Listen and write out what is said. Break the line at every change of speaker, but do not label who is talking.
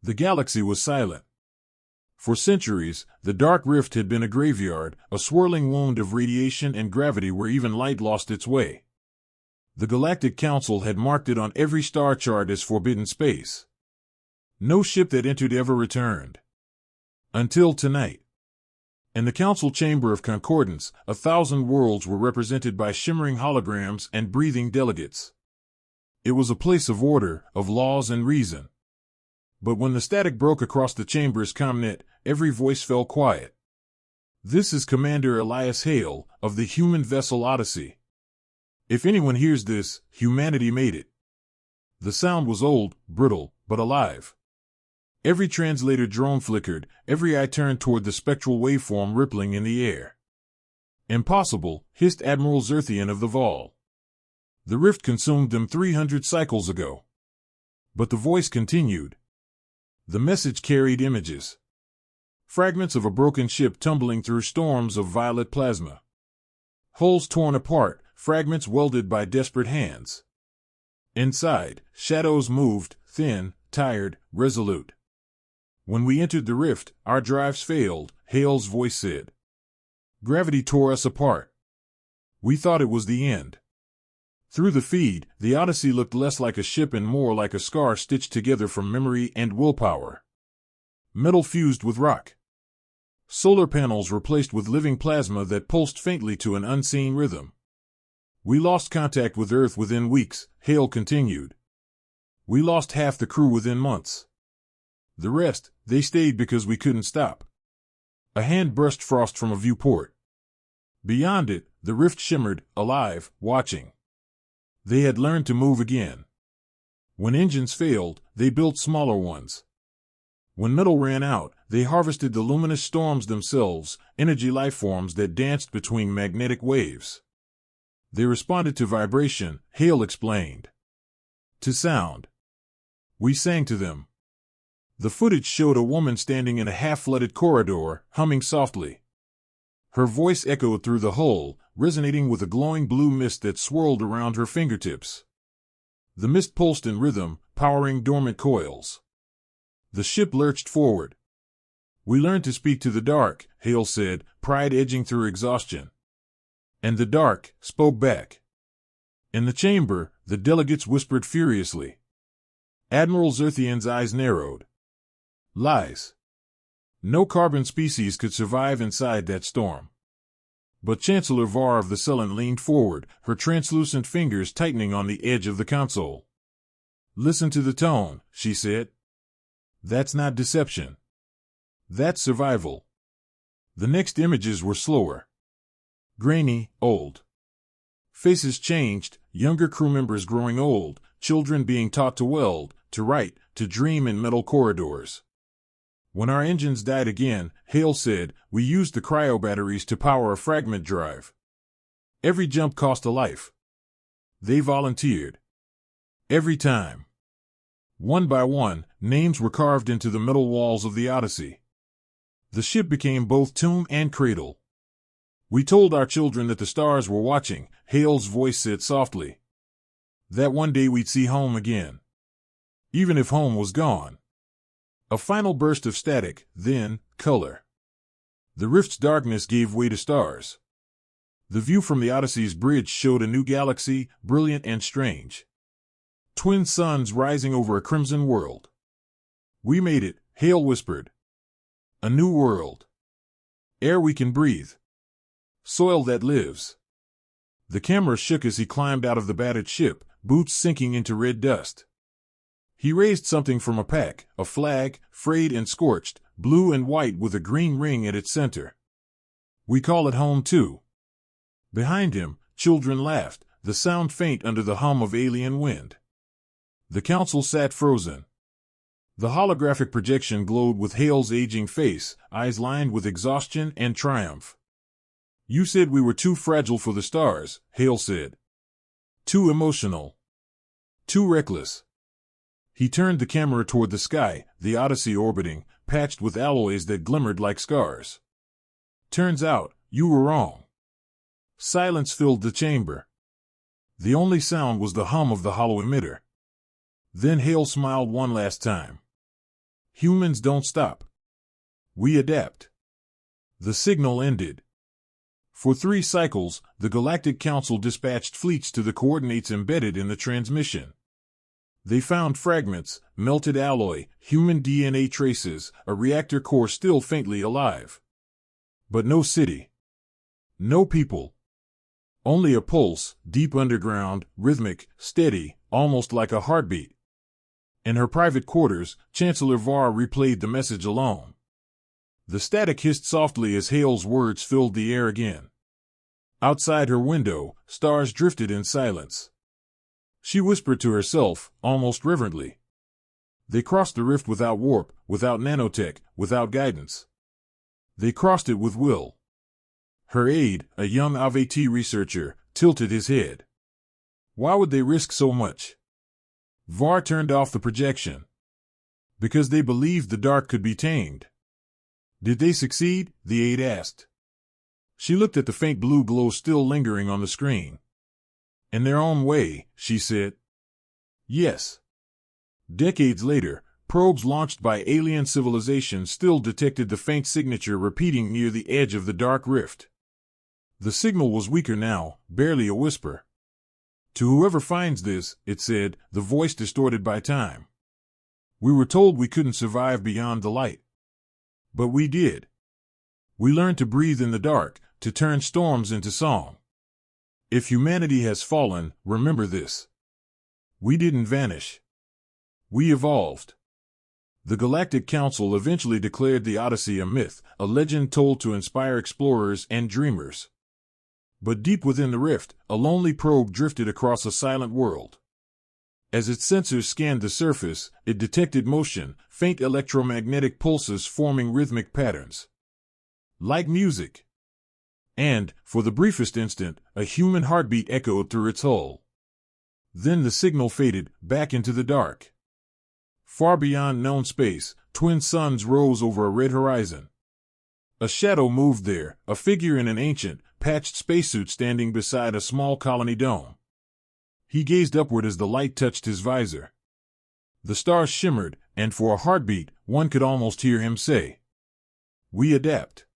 The galaxy was silent. For centuries, the dark rift had been a graveyard, a swirling wound of radiation and gravity where even light lost its way. The Galactic Council had marked it on every star chart as forbidden space. No ship that entered ever returned. Until tonight. In the Council Chamber of Concordance, 1,000 worlds were represented by shimmering holograms and breathing delegates. It was a place of order, of laws and reason. But when the static broke across the chamber's comnet, every voice fell quiet. This is Commander Hale, of the human vessel Odyssey. If anyone hears this, humanity made it. The sound was old, brittle, but alive. Every translator drone flickered, every eye turned toward the spectral waveform rippling in the air. Impossible, hissed Admiral Zerthian of the Vol. The rift consumed them 300 cycles ago. But the voice continued. The message carried images. Fragments of a broken ship tumbling through storms of violet plasma. Hulls torn apart, fragments welded by desperate hands. Inside, shadows moved, thin, tired, resolute. When we entered the rift, our drives failed, Hale's voice said. Gravity tore us apart. We thought it was the end. Through the feed, the Odyssey looked less like a ship and more like a scar stitched together from memory and willpower. Metal fused with rock. Solar panels replaced with living plasma that pulsed faintly to an unseen rhythm. We lost contact with Earth within weeks, Hale continued. We lost half the crew within months. The rest, they stayed because we couldn't stop. A hand brushed frost from a viewport. Beyond it, the rift shimmered, alive, watching. They had learned to move again. When engines failed, they built smaller ones. When metal ran out, they harvested the luminous storms themselves, energy lifeforms that danced between magnetic waves. They responded to vibration, Hale explained. To sound. We sang to them. The footage showed a woman standing in a half-flooded corridor, humming softly. Her voice echoed through the hull, resonating with a glowing blue mist that swirled around her fingertips. The mist pulsed in rhythm, powering dormant coils. The ship lurched forward. We learned to speak to the dark, Hale said, pride edging through exhaustion. And the dark spoke back. In the chamber, the delegates whispered furiously. Admiral Zerthian's eyes narrowed. Lies. No carbon species could survive inside that storm. But Chancellor Var of the Sullen leaned forward, her translucent fingers tightening on the edge of the console. Listen to the tone, she said. That's not deception. That's survival. The next images were slower. Grainy, old. Faces changed, younger crew members growing old, children being taught to weld, to write, to dream in metal corridors. When our engines died again, Hale said, we used the cryobatteries to power a fragment drive. Every jump cost a life. They volunteered. Every time. One by one, names were carved into the metal walls of the Odyssey. The ship became both tomb and cradle. We told our children that the stars were watching, Hale's voice said softly. That one day we'd see home again. Even if home was gone. A final burst of static, then, color. The rift's darkness gave way to stars. The view from the Odyssey's bridge showed a new galaxy, brilliant and strange. Twin suns rising over a crimson world. We made it, Hale whispered. A new world. Air we can breathe. Soil that lives. The camera shook as he climbed out of the battered ship, boots sinking into red dust. He raised something from a pack, a flag, frayed and scorched, blue and white with a green ring at its center. We call it home too. Behind him, children laughed, the sound faint under the hum of alien wind. The council sat frozen. The holographic projection glowed with Hale's aging face, eyes lined with exhaustion and triumph. You said we were too fragile for the stars, Hale said. Too emotional. Too reckless. He turned the camera toward the sky, the Odyssey orbiting, patched with alloys that glimmered like scars. Turns out, you were wrong. Silence filled the chamber. The only sound was the hum of the hollow emitter. Then Hale smiled one last time. Humans don't stop. We adapt. The signal ended. For 3 cycles, the Galactic Council dispatched fleets to the coordinates embedded in the transmission. They found fragments, melted alloy, human DNA traces, a reactor core still faintly alive. But no city. No people. Only a pulse, deep underground, rhythmic, steady, almost like a heartbeat. In her private quarters, Chancellor Var replayed the message alone. The static hissed softly as Hale's words filled the air again. Outside her window, stars drifted in silence. She whispered to herself, almost reverently. They crossed the rift without warp, without nanotech, without guidance. They crossed it with will. Her aide, a young AVT researcher, tilted his head. Why would they risk so much? Var turned off the projection. Because they believed the dark could be tamed. Did they succeed? The aide asked. She looked at the faint blue glow still lingering on the screen. In their own way, she said. Yes. Decades later, probes launched by alien civilizations still detected the faint signature repeating near the edge of the dark rift. The signal was weaker now, barely a whisper. To whoever finds this, it said, the voice distorted by time. We were told we couldn't survive beyond the light. But we did. We learned to breathe in the dark, to turn storms into song. If humanity has fallen, remember this. We didn't vanish. We evolved. The Galactic Council eventually declared the Odyssey a myth, a legend told to inspire explorers and dreamers. But deep within the rift, a lonely probe drifted across a silent world. As its sensors scanned the surface, it detected motion, faint electromagnetic pulses forming rhythmic patterns. Like music. And, for the briefest instant, a human heartbeat echoed through its hull. Then the signal faded, back into the dark. Far beyond known space, twin suns rose over a red horizon. A shadow moved there, a figure in an ancient, patched spacesuit standing beside a small colony dome. He gazed upward as the light touched his visor. The stars shimmered, and for a heartbeat, one could almost hear him say, "We adapt."